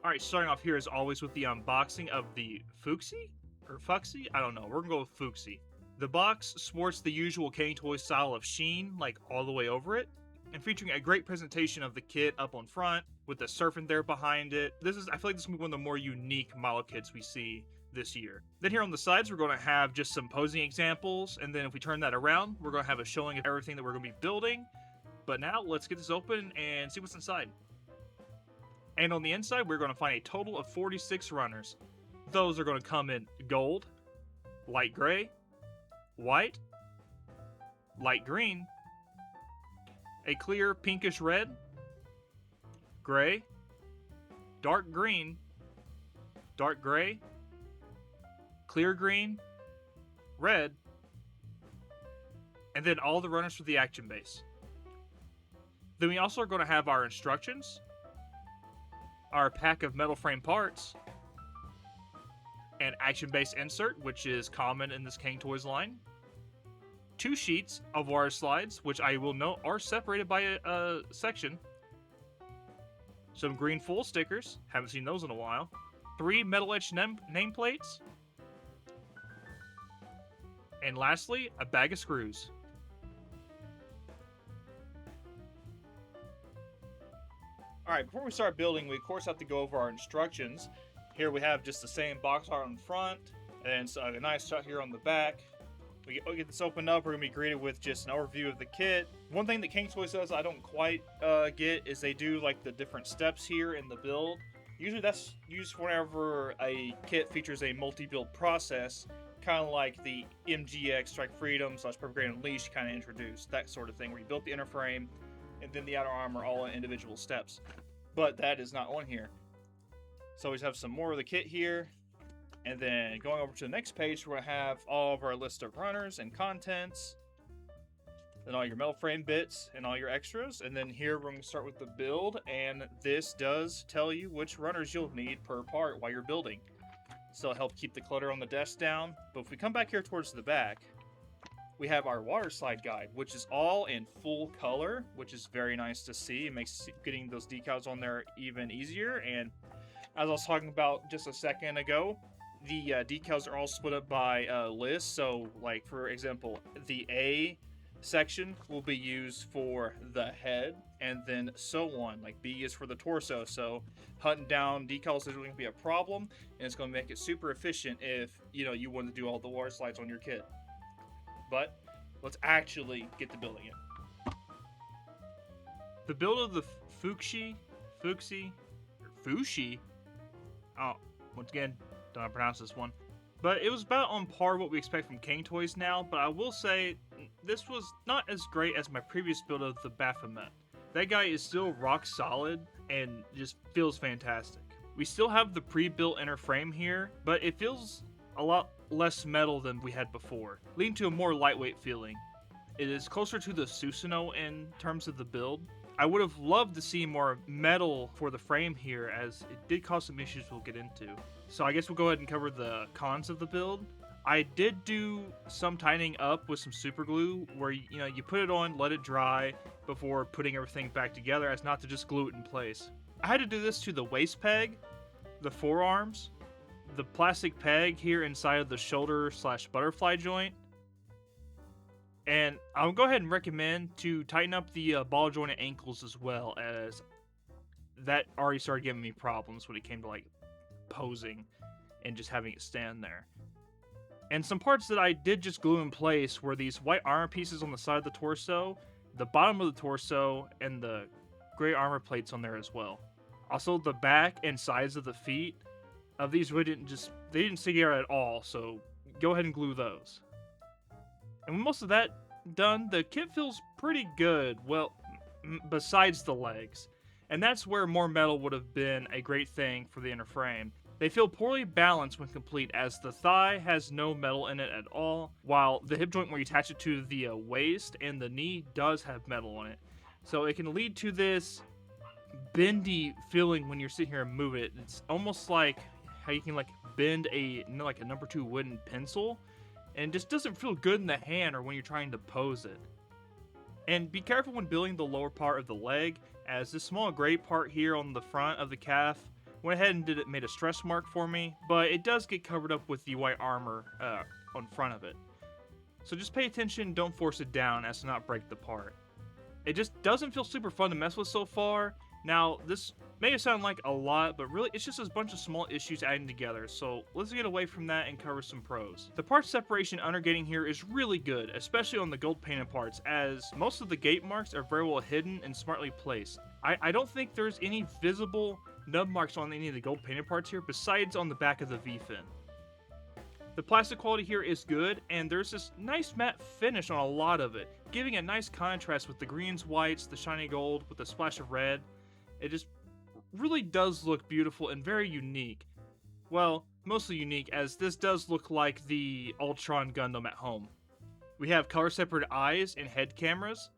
Alright, starting off here as always with the unboxing of the Fuxi? Or Fuxi? I don't know. We're gonna go with Fuxi. The box sports the usual Cang Toys style of sheen, like all the way over it, and featuring a great presentation of the kit up on front, with the serpent there behind it. I feel like this is gonna be one of the more unique model kits we see this year. Then here on the sides, we're gonna have just some posing examples, and then if we turn that around, we're gonna have a showing of everything that we're gonna be building. But now, let's get this open and see what's inside. And on the inside, we're going to find a total of 46 runners. Those are going to come in gold, light gray, white, light green, a clear pinkish red, gray, dark green, dark gray, clear green, red, and then all the runners for the action base. Then we also are going to have our instructions, our pack of metal frame parts, an action base insert, which is common in this Cang Toys line, 2 sheets of wire slides, which I will note are separated by a section, some green full stickers, haven't seen those in a while, 3 metal etched nameplates, and lastly, a bag of screws. Alright, before we start building, we of course have to go over our instructions. Here we have just the same box art on the front, and a nice shot here on the back. We get this opened up, we're going to be greeted with just an overview of the kit. One thing that Cang Toys does I don't quite get is they do like the different steps here in the build. Usually that's used whenever a kit features a multi-build process, kind of like the MGX Strike Freedom / Perfect Grade Unleashed kind of introduced, that sort of thing, where you built the inner frame and then the outer armor all in individual steps. But that is not on here. So we have some more of the kit here. And then going over to the next page, we're going to have all of our list of runners and contents. Then all your metal frame bits and all your extras. And then here we're going to start with the build. And this does tell you which runners you'll need per part while you're building. So it'll help keep the clutter on the desk down. But if we come back here towards the back, we have our water slide guide, which is all in full color, which is very nice to see. It makes getting those decals on there even easier. And as I was talking about just a second ago, the decals are all split up by list. So, like, for example, the A section will be used for the head, and then so on. Like, B is for the torso. So, hunting down decals is going to be a problem, and it's going to make it super efficient if, you want to do all the water slides on your kit. But let's actually get to building it. The build of the Fuxi, oh, once again, don't know how to pronounce this one. But it was about on par what we expect from Cang Toys now, but I will say, this was not as great as my previous build of the Baphomet. That guy is still rock solid, and just feels fantastic. We still have the pre-built inner frame here, but it feels a lot less metal than we had before, leading to a more lightweight feeling. It is closer to the Susanoo in terms of the build. I would have loved to see more metal for the frame here, as it did cause some issues we'll get into. So I guess we'll go ahead and cover the cons of the build. I did do some tightening up with some super glue, where you put it on, let it dry before putting everything back together, as not to just glue it in place. I had to do this to the waist peg, the forearms, the plastic peg here inside of the shoulder / butterfly joint. And I'll go ahead and recommend to tighten up the ball joint and ankles as well, as that already started giving me problems when it came to like posing and just having it stand there. And some parts that I did just glue in place were these white armor pieces on the side of the torso, the bottom of the torso, and the gray armor plates on there as well. Also the back and sides of the feet of these really didn't stick out at all, so go ahead and glue those. And with most of that done, the kit feels pretty good, well, besides the legs. And that's where more metal would have been a great thing for the inner frame. They feel poorly balanced when complete, as the thigh has no metal in it at all, while the hip joint where you attach it to the waist and the knee does have metal on it. So it can lead to this bendy feeling when you're sitting here and move it. It's almost like how you can like bend a number 2 wooden pencil, and just doesn't feel good in the hand or when you're trying to pose it. And be careful when building the lower part of the leg, as this small gray part here on the front of the calf Went ahead and made a stress mark for me, but it does get covered up with the white armor on front of it. So just pay attention, don't force it down as to not break the part. It just doesn't feel super fun to mess with so far. Now, this may sound like a lot, but really it's just a bunch of small issues adding together, so let's get away from that and cover some pros. The part separation undergating here is really good, especially on the gold painted parts, as most of the gate marks are very well hidden and smartly placed. I don't think there's any visible nub marks on any of the gold painted parts here, besides on the back of the V-fin. The plastic quality here is good, and there's this nice matte finish on a lot of it, giving a nice contrast with the greens, whites, the shiny gold with a splash of red. It just really does look beautiful and very unique. Well, mostly unique, as this does look like the Ultron Gundam at home. We have color-separated eyes and head cameras,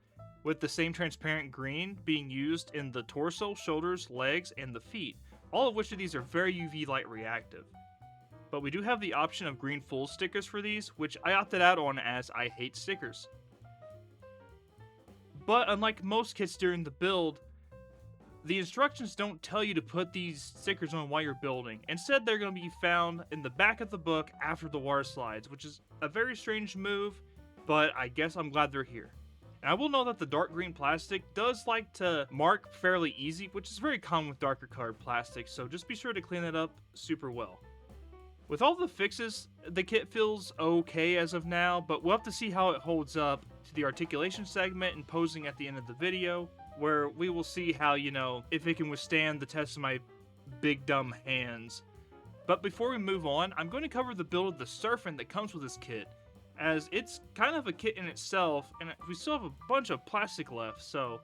with the same transparent green being used in the torso, shoulders, legs, and the feet, all of which of these are very UV light reactive. But we do have the option of green full stickers for these, which I opted out on as I hate stickers. But unlike most kits during the build, the instructions don't tell you to put these stickers on while you're building. Instead, they're going to be found in the back of the book after the water slides, which is a very strange move, but I guess I'm glad they're here. And I will know that the dark green plastic does like to mark fairly easy, which is very common with darker colored plastic, so just be sure to clean that up super well. With all the fixes, the kit feels okay as of now, but we'll have to see how it holds up to the articulation segment and posing at the end of the video, where we will see how, if it can withstand the test of my big dumb hands. But before we move on, I'm going to cover the build of the serpent that comes with this kit, as it's kind of a kit in itself, and we still have a bunch of plastic left, so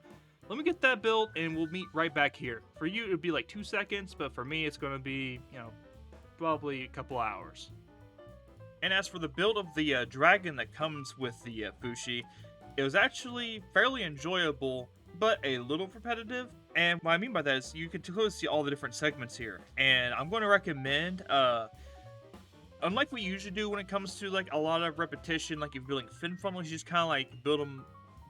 let me get that built and we'll meet right back here. For you, it would be like 2 seconds, but for me, it's going to be, probably a couple hours. And as for the build of the dragon that comes with the Fuxi, it was actually fairly enjoyable, but a little repetitive. And what I mean by that is you can clearly see all the different segments here. And I'm going to recommend, unlike what you usually do when it comes to like a lot of repetition, like if you're building fin funnels, you just kind of like build them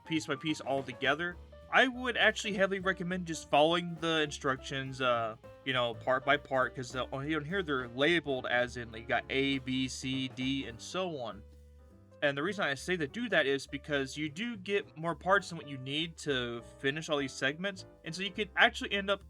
piece by piece all together. I would actually heavily recommend just following the instructions, part by part, because on here they're labeled as in like you got A, B, C, D, and so on. And the reason I say to do that is because you do get more parts than what you need to finish all these segments, and so you could actually end up,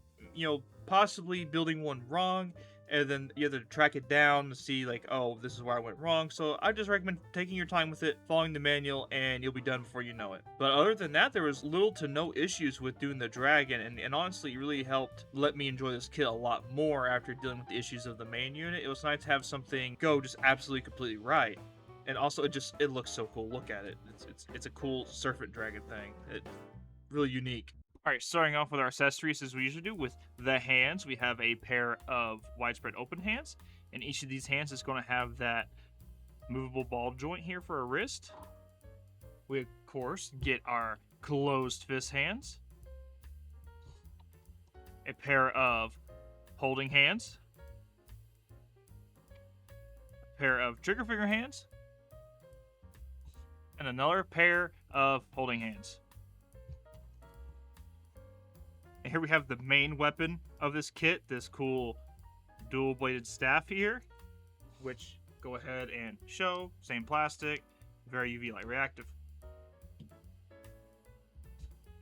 possibly building one wrong, and then you have to track it down to see like, oh, this is where I went wrong. So I just recommend taking your time with it, following the manual, and you'll be done before you know it. But other than that, there was little to no issues with doing the dragon, and honestly, it really helped let me enjoy this kit a lot more after dealing with the issues of the main unit. It was nice to have something go just absolutely completely right. And also, it looks so cool. Look at it. It's a cool serpent dragon thing. It's really unique. Alright, starting off with our accessories as we usually do with the hands. We have a pair of widespread open hands, and each of these hands is going to have that movable ball joint here for a wrist. We, of course, get our closed fist hands, a pair of holding hands, a pair of trigger finger hands, and another pair of holding hands. And here we have the main weapon of this kit, this cool dual-bladed staff here, which go ahead and show, same plastic, very UV light reactive.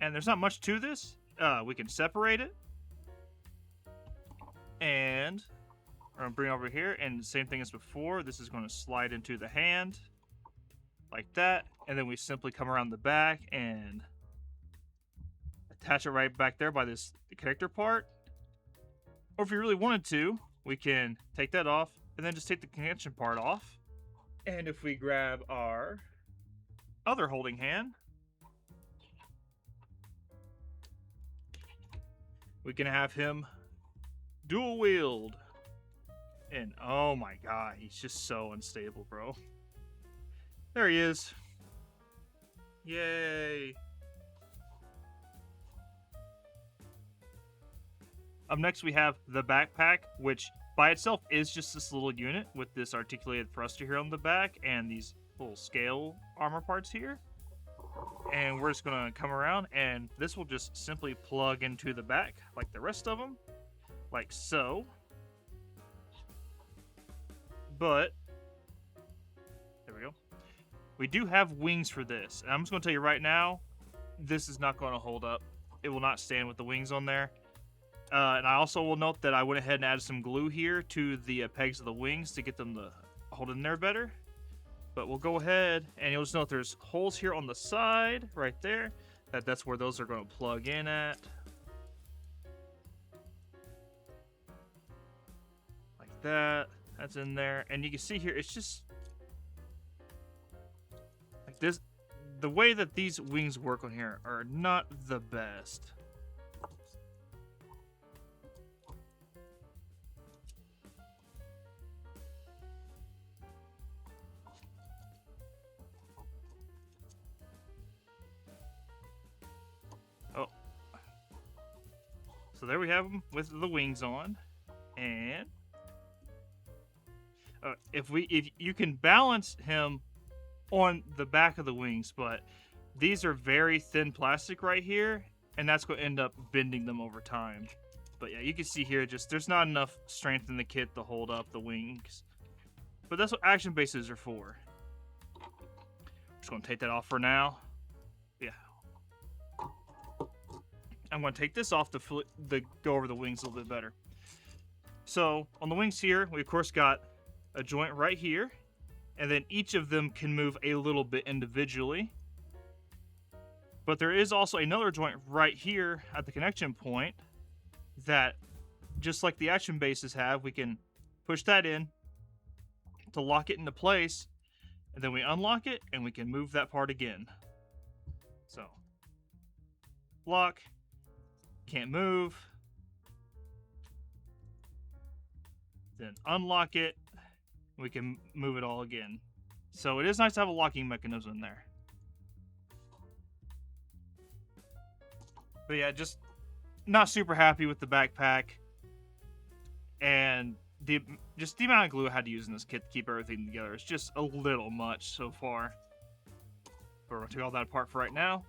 And there's not much to this. We can separate it. And we're going to bring it over here, and same thing as before, this is going to slide into the hand, like that, and then we simply come around the back and attach it right back there by the connector part. Or if you really wanted to, we can take that off and then just take the connection part off. And if we grab our other holding hand, we can have him dual wield. And oh my god, he's just so unstable, bro. There he is. Yay. Up next, we have the backpack, which by itself is just this little unit with this articulated thruster here on the back and these little scale armor parts here. And we're just going to come around, and this will just simply plug into the back like the rest of them. like so. But there we go. We do have wings for this, and I'm just going to tell you right now, this is not going to hold up. It will not stand with the wings on there. And I also will note that I went ahead and added some glue here to the pegs of the wings to get them to hold in there better. But we'll go ahead, and you'll just note there's holes here on the side, right there. That's where those are going to plug in at. Like that. That's in there. And you can see here, it's just like this. The way that these wings work on here are not the best. Oh. So there we have them with the wings on. And if you can balance him on the back of the wings, but these are very thin plastic right here, and that's going to end up bending them over time. But yeah, you can see here, just there's not enough strength in the kit to hold up the wings. But that's what action bases are for. Just going to take that off for now. Yeah. I'm going to take this off to go over the wings a little bit better. So on the wings here, we of course got a joint right here, and then each of them can move a little bit individually. But there is also another joint right here at the connection point that, just like the action bases have, we can push that in to lock it into place, and then we unlock it and we can move that part again. So, lock, can't move, then unlock it, we can move it all again. So it is nice to have a locking mechanism in there. But yeah, just not super happy with the backpack. And the amount of glue I had to use in this kit to keep everything together is just a little much so far. But we're going to take all that apart for right now.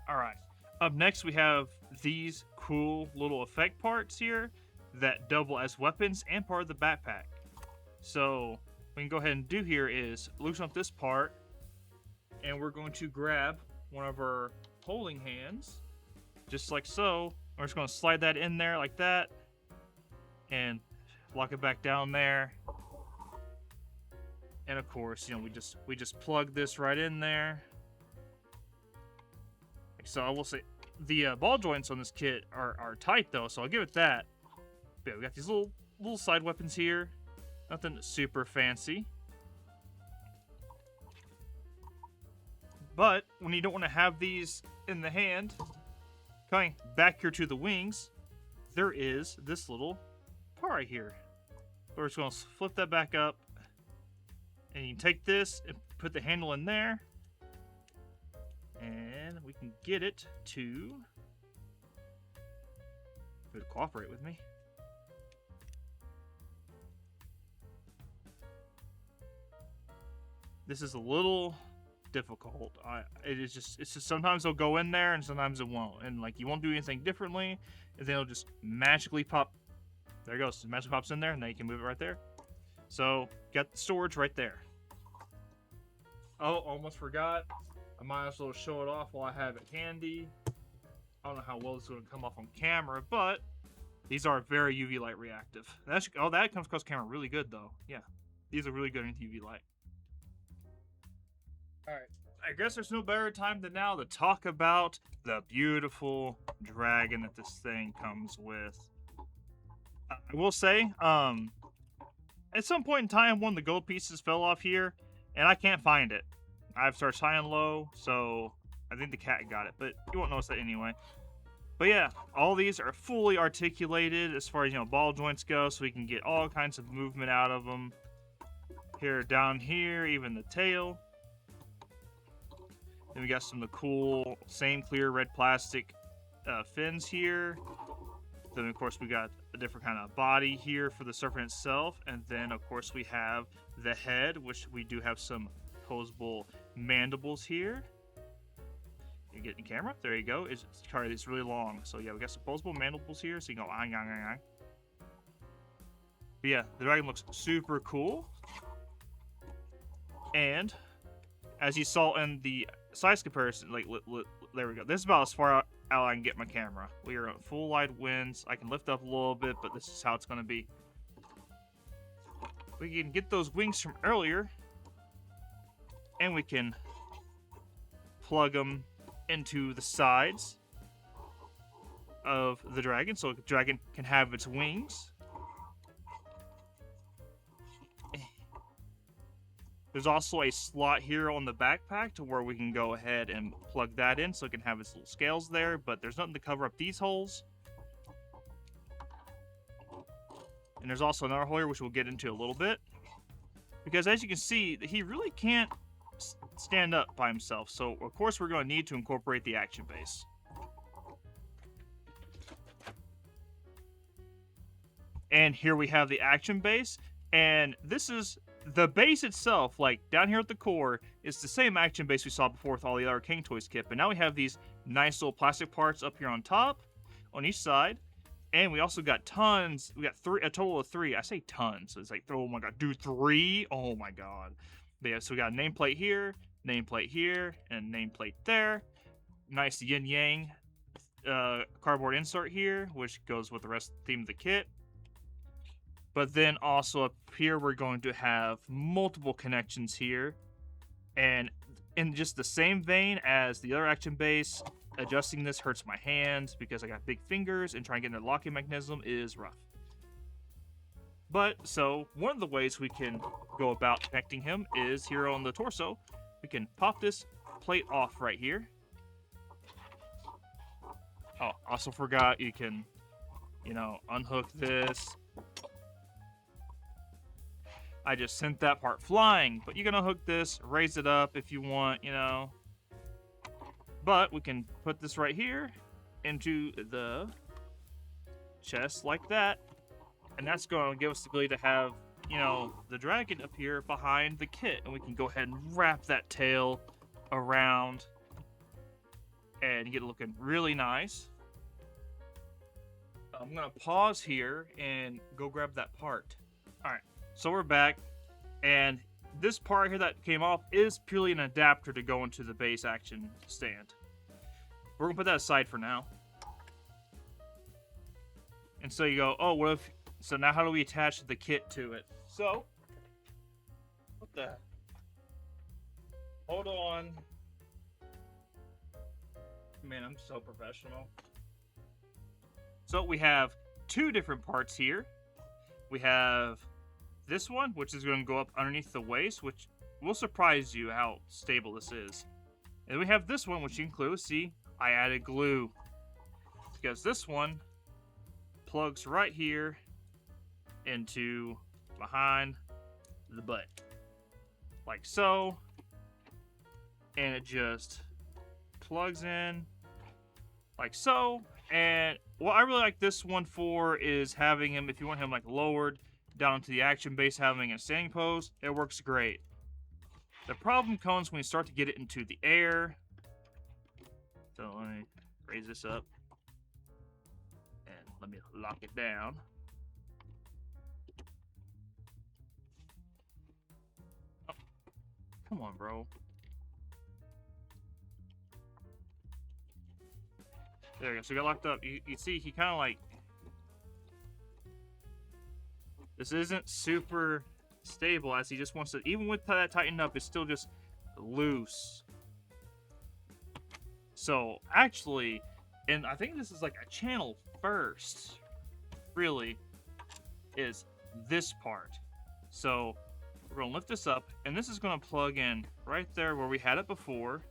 Alright, up next we have these cool little effect parts here that double as weapons and part of the backpack. So what we can go ahead and do here is loosen up this part, and we're going to grab one of our holding hands, just like so. We're just going to slide that in there like that, and lock it back down there. And of course, you know, we just plug this right in there. So I will say the ball joints on this kit are tight though, so I'll give it that. But yeah, we got these little side weapons here. Nothing super fancy. But when you don't want to have these in the hand, coming back here to the wings, there is this little part right here. We're just going to flip that back up, and you can take this and put the handle in there, and we can get it to cooperate with me. This is a little difficult. It's just sometimes it'll go in there and sometimes it won't, and like you won't do anything differently, and then it'll just magically pop. There it goes. It magically pops in there, and now you can move it right there. So got the storage right there. Oh, almost forgot. I might as well show it off while I have it handy. I don't know how well this is going to come off on camera, but these are very UV light reactive. That comes across camera really good though. Yeah, these are really good in UV light. Alright, I guess there's no better time than now to talk about the beautiful dragon that this thing comes with. I will say, at some point in time, one of the gold pieces fell off here, and I can't find it. I've searched high and low, so I think the cat got it, but you won't notice that anyway. But yeah, all these are fully articulated as far as, you know, ball joints go, so we can get all kinds of movement out of them. Here, down here, even the tail. Then we got some of the cool, same clear red plastic fins here. Then, of course, we got a different kind of body here for the serpent itself. And then, of course, we have the head, which we do have some posable mandibles here. You get the camera. There you go. It's really long. So yeah, we got opposable mandibles here. So you can go ang, ang, ang, ang. But yeah, the dragon looks super cool. And as you saw in the size comparison, like there we go. This is about as far out I can get my camera. We are at full wide winds. I can lift up a little bit, but this is how it's going to be. We can get those wings from earlier, and we can plug them into the sides of the dragon, so the dragon can have its wings. There's also a slot here on the backpack to where we can go ahead and plug that in so it can have its little scales there, but there's nothing to cover up these holes. And there's also another hole here, which we'll get into a little bit. Because as you can see, he really can't stand up by himself. So, of course, we're going to need to incorporate the action base. And here we have the action base. And this is the base itself, like down here at the core, is the same action base we saw before with all the other Cang Toys kit. But now we have these nice little plastic parts up here on top, on each side. And we also got tons. We got a total of 3. I say tons. So it's like, oh my god, dude, 3? Oh my god. But yeah, so we got a nameplate here, and nameplate there. Nice yin-yang cardboard insert here, which goes with the rest of the theme of the kit. But then also up here, we're going to have multiple connections here. And in just the same vein as the other action base, adjusting this hurts my hands because I got big fingers, and trying to get in a locking mechanism is rough. But, so, one of the ways we can go about connecting him is here on the torso. We can pop this plate off right here. Oh, also forgot you can, unhook this. I just sent that part flying, but you can unhook this, raise it up if you want, But we can put this right here into the chest like that. And that's going to give us the ability to have, the dragon appear behind the kit. And we can go ahead and wrap that tail around and get it looking really nice. I'm going to pause here and go grab that part. All right, so we're back. And this part here that came off is purely an adapter to go into the base action stand. We're going to put that aside for now. And so you go, oh, what if... So now how do we attach the kit to it? So... What the... Hold on. Man, I'm so professional. So we have 2 different parts here. We have this one, which is going to go up underneath the waist, which will surprise you how stable this is. And we have this one, which you can clearly see I added glue. Because this one plugs right here into behind the butt. Like so. And it just plugs in like so. And what I really like this one for is having him, if you want him like lowered down into the action base, having a standing pose, it works great. The problem comes when you start to get it into the air. So let me raise this up. And let me lock it down. Oh, come on, bro. There we go. So we got locked up. You see, he kind of like... This isn't super stable as he just wants to... Even with that tightened up, it's still just loose. So, actually, and I think this is like a channel first, really, is this part. So, we're going to lift this up, and this is going to plug in right there where we had it before.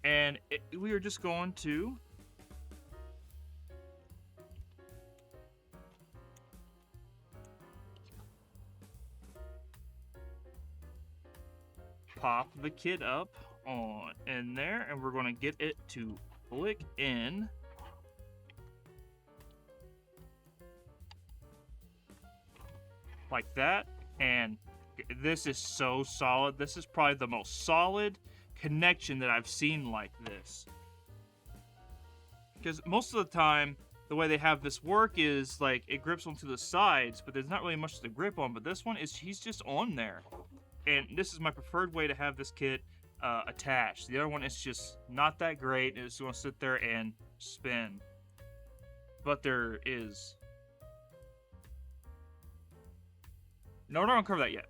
And we are just going to pop the kit up on in there, and we're going to get it to click in like that. And this is so solid. This is probably the most solid connection that I've seen like this. Because most of the time, the way they have this work is like it grips onto the sides, but there's not really much to grip on. But this one is he's just on there, and this is my preferred way to have this kit attached. The other one is just not that great. It's going to sit there and spin. But there is. No, we're not going to cover that yet.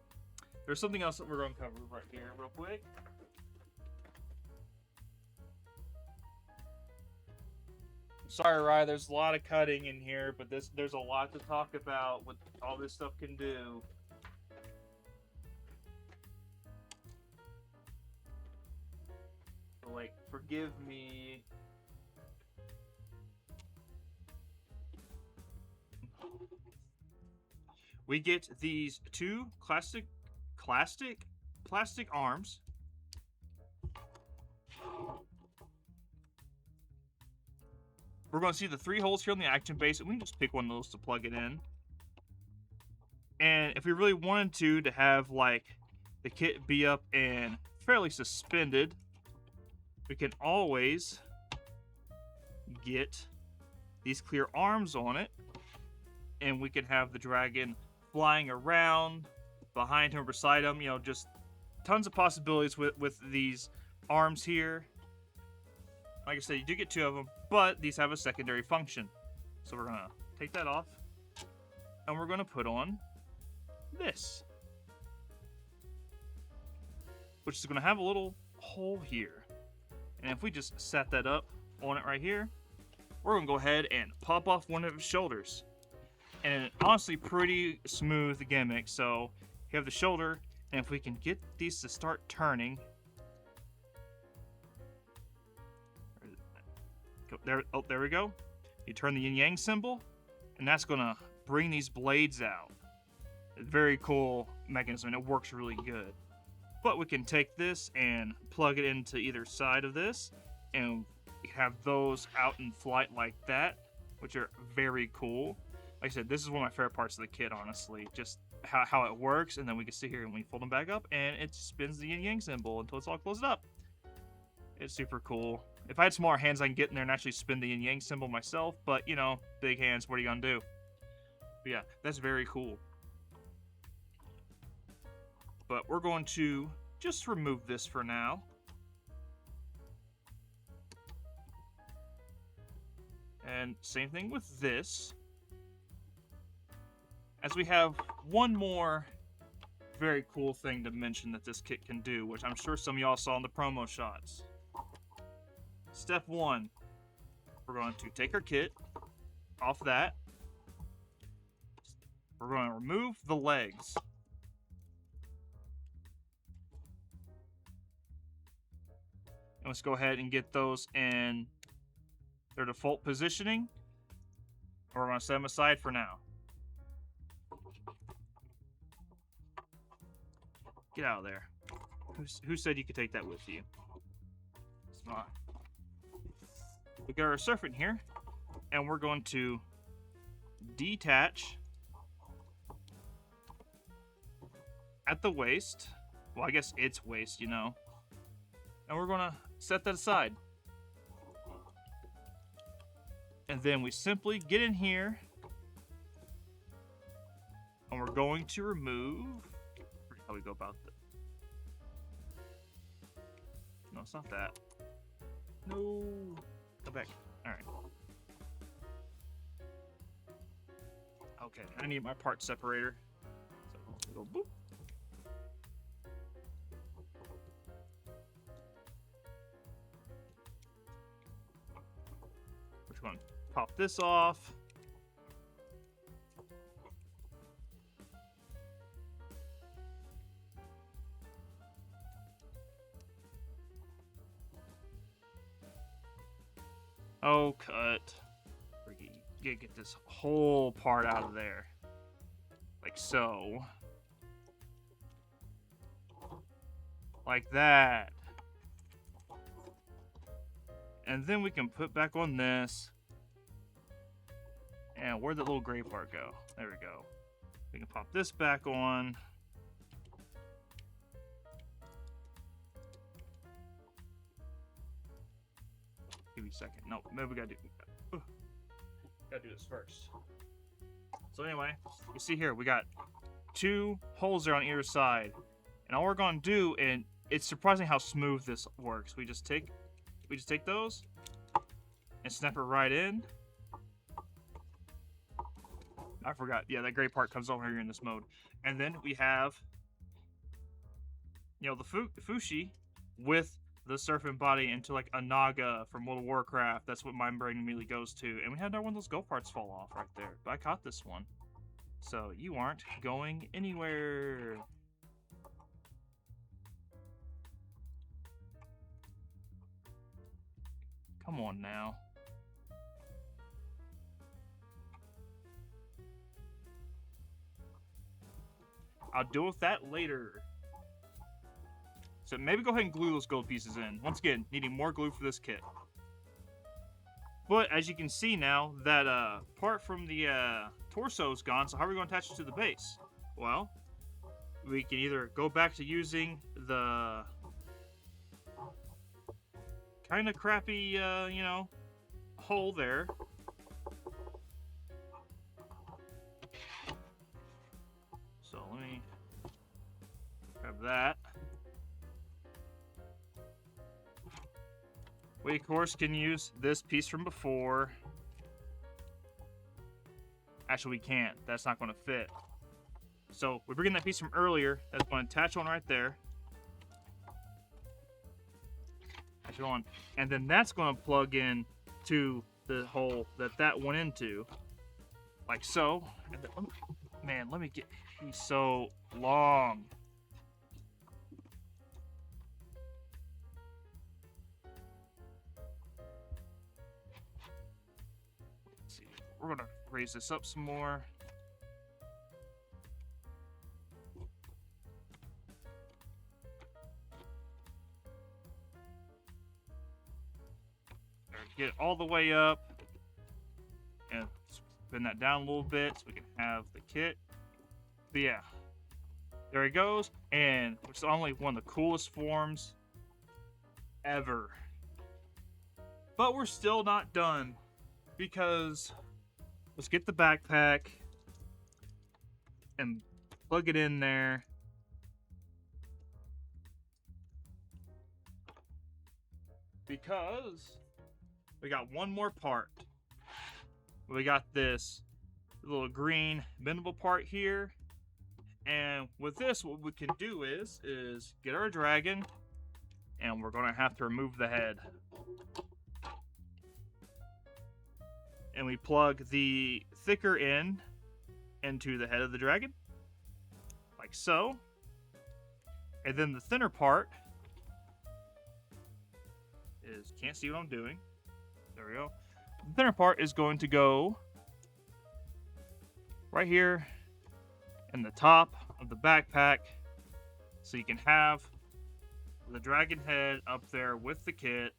There's something else that we're going to cover right here real quick. Sorry, Rye, there's a lot of cutting in here, but there's a lot to talk about what all this stuff can do. So, like, forgive me. We get these two plastic arms. We're going to see the 3 holes here on the action base, and we can just pick one of those to plug it in. And if we really wanted to have like the kit be up and fairly suspended, we can always get these clear arms on it, and we can have the dragon flying around behind him or beside him. You know, just tons of possibilities with these arms here. Like I said, you do get 2 of them, but these have a secondary function. So we're going to take that off, and we're going to put on this, which is going to have a little hole here. And if we just set that up on it right here, we're going to go ahead and pop off one of his shoulders. And honestly, pretty smooth gimmick. So you have the shoulder, and if we can get these to start turning, there we go. You turn the yin yang symbol, and that's gonna bring these blades out. Very cool mechanism, and it works really good. But we can take this and plug it into either side of this, and have those out in flight like that, which are very cool. Like I said, this is one of my favorite parts of the kit, honestly. Just how it works, and then we can sit here and we fold them back up, and it spins the yin yang symbol until it's all closed up. It's super cool. If I had smaller hands, I can get in there and actually spin the yin yang symbol myself, but you know, big hands, what are you gonna do? But yeah, that's very cool. But we're going to just remove this for now. And same thing with this. As we have one more very cool thing to mention that this kit can do, which I'm sure some of y'all saw in the promo shots. Step 1, we're going to take our kit off that. We're going to remove the legs. And let's go ahead and get those in their default positioning. We're going to set them aside for now. Get out of there. Who said you could take that with you? It's not. We got our serpent here, and we're going to detach at the waist. Well, I guess it's waist, you know. And we're going to set that aside. And then we simply get in here, and we're going to remove. How we go about that? No, it's not that. No. Go back. Alright. Okay, I need my part separator. So we'll go boop. Which one? Pop this off. Oh, cut. You gotta get this whole part out of there. Like so. Like that. And then we can put back on this. And where'd that little gray part go? There we go. We can pop this back on. second. No, maybe we gotta do this first. So anyway, you see here, we got 2 holes there on either side. And all we're gonna do, and it's surprising how smooth this works. We just take those and snap it right in. I forgot. Yeah, that gray part comes over here in this mode. And then we have, you know, the Fuxi with the serpent body into like a naga from World of Warcraft. That's what my brain immediately goes to. And we had another one of those go parts fall off right there. But I caught this one. So you aren't going anywhere. Come on now. I'll deal with that later. So maybe go ahead and glue those gold pieces in. Once again, needing more glue for this kit. But as you can see now, that part from the torso is gone, so how are we going to attach it to the base? Well, we can either go back to using the kind of crappy, you know, hole there. So let me grab that. We, of course, can use this piece from before. Actually, we can't. That's not going to fit. So we bring in that piece from earlier. That's going to attach on right there. Attach it on. And then that's going to plug in to the hole that went into. Like so. And then, man, let me get... He's so long. Let's see. We're going to raise this up some more. Get it all the way up. And spin that down a little bit so we can have the kit. But yeah, there he goes, and it's only one of the coolest forms ever. But we're still not done, because let's get the backpack and plug it in there. Because we got one more part. We got this little green bendable part here. And with this, what we can do is get our dragon, and we're going to have to remove the head. And we plug the thicker end into the head of the dragon, like so. And then the thinner part is, can't see what I'm doing. There we go. The thinner part is going to go right here in the top of the backpack, so you can have the dragon head up there with the kit.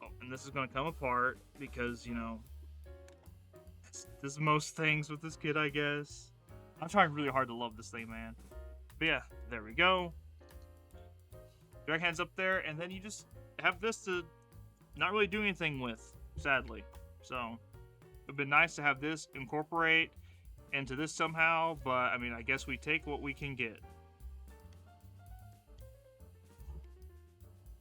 Oh, and this is going to come apart because, you know, this is most things with this kit, I guess. I'm trying really hard to love this thing, man. But yeah, there we go. Dragon head's up there, and then you just have this to not really do anything with, sadly. So it'd been nice to have this incorporate into this somehow, but I mean, I guess we take what we can get.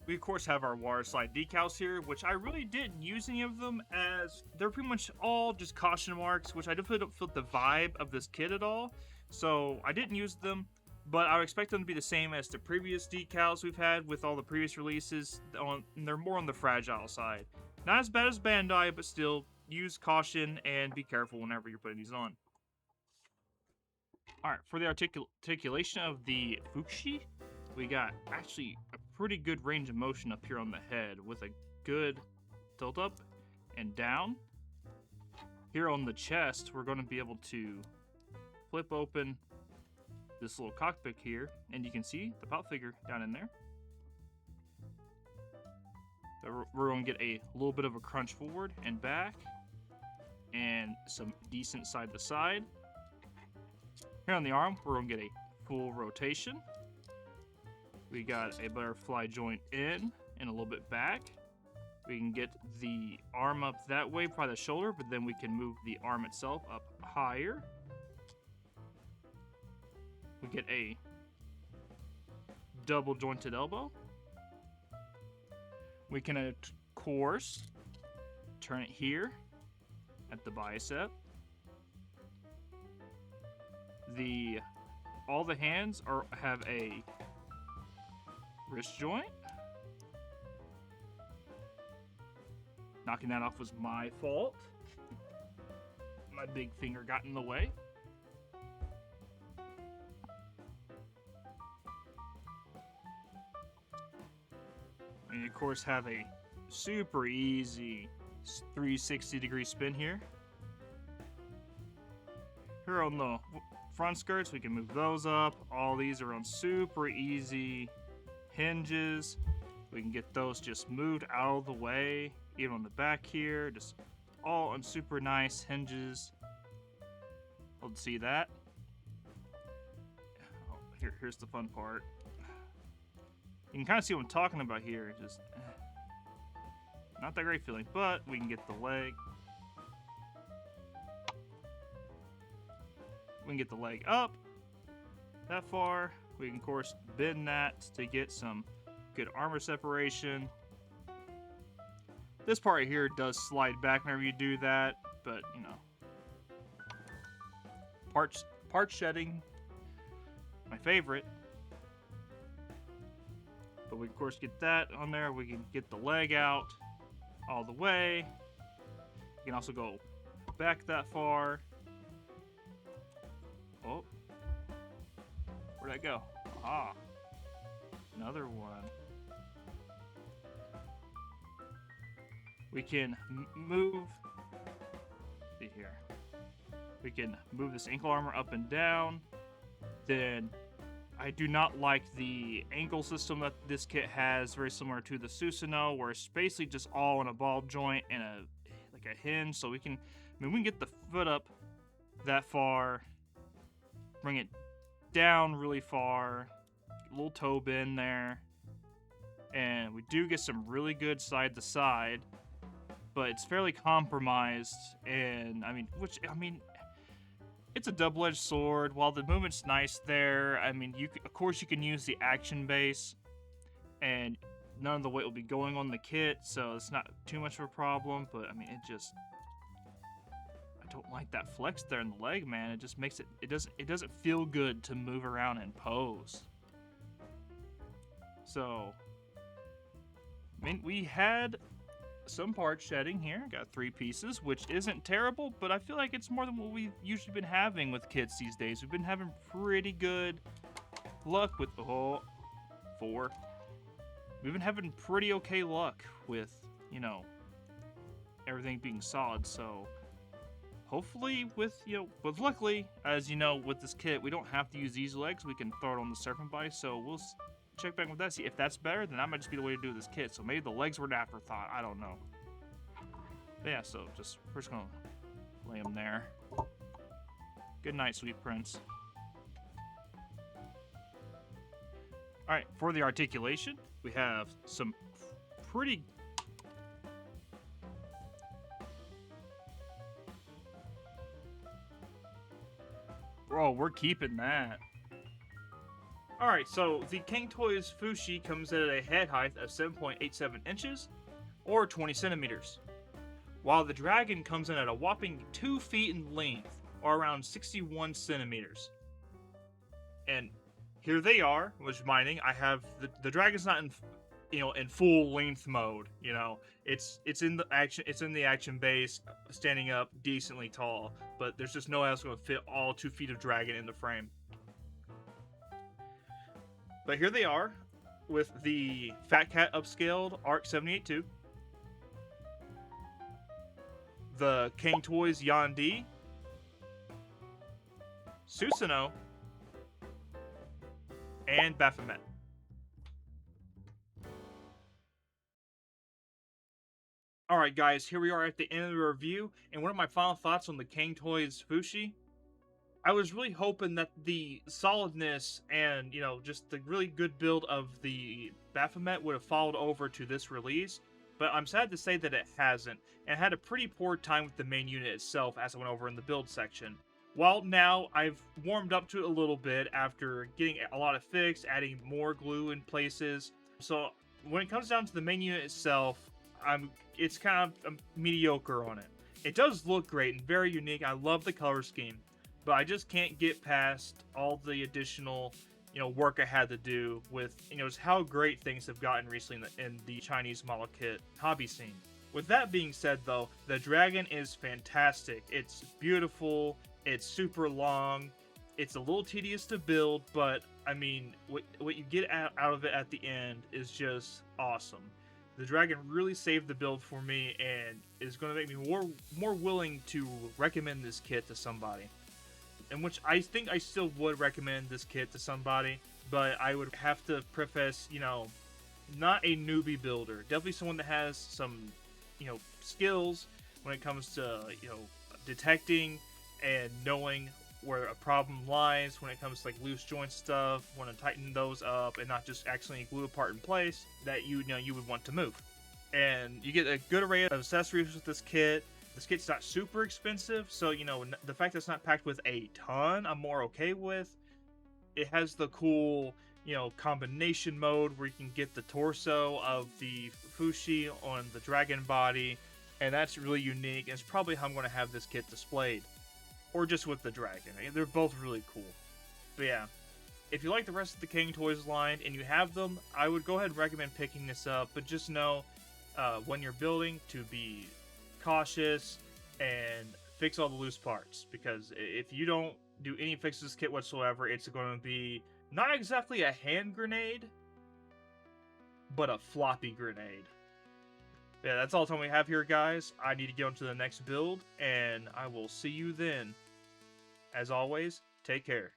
We of course have our water slide decals here, which I really didn't use any of them, as they're pretty much all just caution marks, which I definitely don't feel the vibe of this kit at all. So I didn't use them, but I would expect them to be the same as the previous decals we've had with all the previous releases. They're more on the fragile side. Not as bad as Bandai, but still use caution and be careful whenever you're putting these on. Alright, for the articulation of the Fuxi, we got actually a pretty good range of motion up here on the head with a good tilt up and down. Here on the chest, we're going to be able to flip open this little cockpit here, and you can see the pop figure down in there. So we're going to get a little bit of a crunch forward and back, and some decent side to side. Here on the arm, we're going to get a full rotation. We got a butterfly joint in and a little bit back. We can get the arm up that way, probably the shoulder, but then we can move the arm itself up higher. We get a double jointed elbow. We can, of course, turn it here at the bicep. All the hands have a wrist joint. Knocking that off was my fault. My big finger got in the way. And of course have a super easy 360-degree spin here. Here on the front skirts, we can move those up. All these are on super easy hinges. We can get those just moved out of the way. Even on the back here, just all on super nice hinges. Let's see that. Oh, here's the fun part. You can kind of see what I'm talking about here. Just not that great feeling, but we can get the leg. We can get the leg up that far. We can, of course, bend that to get some good armor separation. This part here does slide back whenever you do that, but, you know. Part shedding, my favorite. But we, of course, get that on there. We can get the leg out all the way. You can also go back that far. Oh. Where'd that go? Ah. Another one. We can move. See here. We can move this ankle armor up and down. Then I do not like the ankle system that this kit has, very similar to the Susanoo, where it's basically just all in a ball joint and like a hinge. So we can get the foot up that far, bring it down really far, a little toe bend there, and we do get some really good side to side. But it's fairly compromised, and it's a double-edged sword. While the movement's nice there, of course you can use the action base, and none of the weight will be going on the kit, so it's not too much of a problem. But I don't like that flex there in the leg, man. It just makes it doesn't feel good to move around and pose. So, we had some part shedding here. Got 3 pieces, which isn't terrible, but I feel like it's more than what we've usually been having with kits these days. We've been having pretty good luck with 4. We've been having pretty okay luck with, everything being solid. So hopefully but luckily, as you know, with this kit, we don't have to use these legs. We can throw it on the serpent body. So we'll check back with that, see if that's better. Then that might just be the way to do this kit. So maybe the legs were an afterthought, I don't know. But yeah, so we're just gonna lay them there. Good night, sweet prince. All right, for the articulation, we have some pretty we're keeping that. Alright, so the Cang Toys Fuxi comes at a head height of 7.87 inches, or 20 centimeters, while the Dragon comes in at a whopping 2 feet in length, or around 61 centimeters. And here they are, which minding, I have the Dragon's not in full length mode. It's in the action base, standing up decently tall, but there's just no way else going to fit all 2 feet of Dragon in the frame. But here they are, with the Fat Cat upscaled ARC 78-2, the Cang Toys Yandi, Susanoo, and Baphomet. Alright guys, here we are at the end of the review, and one of my final thoughts on the Cang Toys Fuxi. I was really hoping that the solidness and, just the really good build of the Baphomet would have followed over to this release, but I'm sad to say that it hasn't, and I had a pretty poor time with the main unit itself as I went over in the build section. While now I've warmed up to it a little bit after getting a lot of fixed, adding more glue in places. So when it comes down to the main unit itself, it's kind of mediocre on it. It does look great and very unique. I love the color scheme, but I just can't get past all the additional, work I had to do with, just how great things have gotten recently in the Chinese model kit hobby scene. With that being said, though, the dragon is fantastic. It's beautiful. It's super long. It's a little tedious to build, but I mean, what you get out of it at the end is just awesome. The dragon really saved the build for me and is going to make me more willing to recommend this kit to somebody. In which I think I still would recommend this kit to somebody, but I would have to preface, not a newbie builder. Definitely someone that has some, skills when it comes to, detecting and knowing where a problem lies when it comes to like loose joint stuff, want to tighten those up and not just accidentally glue a part in place that you would want to move. And you get a good array of accessories with this kit. This kit's not super expensive, so the fact that it's not packed with a ton, I'm more okay with. It has the cool, combination mode where you can get the torso of the Fuxi on the dragon body, and that's really unique. And it's probably how I'm going to have this kit displayed, or just with the dragon. They're both really cool. But yeah, if you like the rest of the Cang Toys line and you have them, I would go ahead and recommend picking this up. But just know when you're building to be cautious and fix all the loose parts, because if you don't do any fixes to this kit whatsoever, it's going to be not exactly a hand grenade, but a floppy grenade. Yeah, that's all the time we have here, guys. I need to get on to the next build, and I will see you then. As always, take care.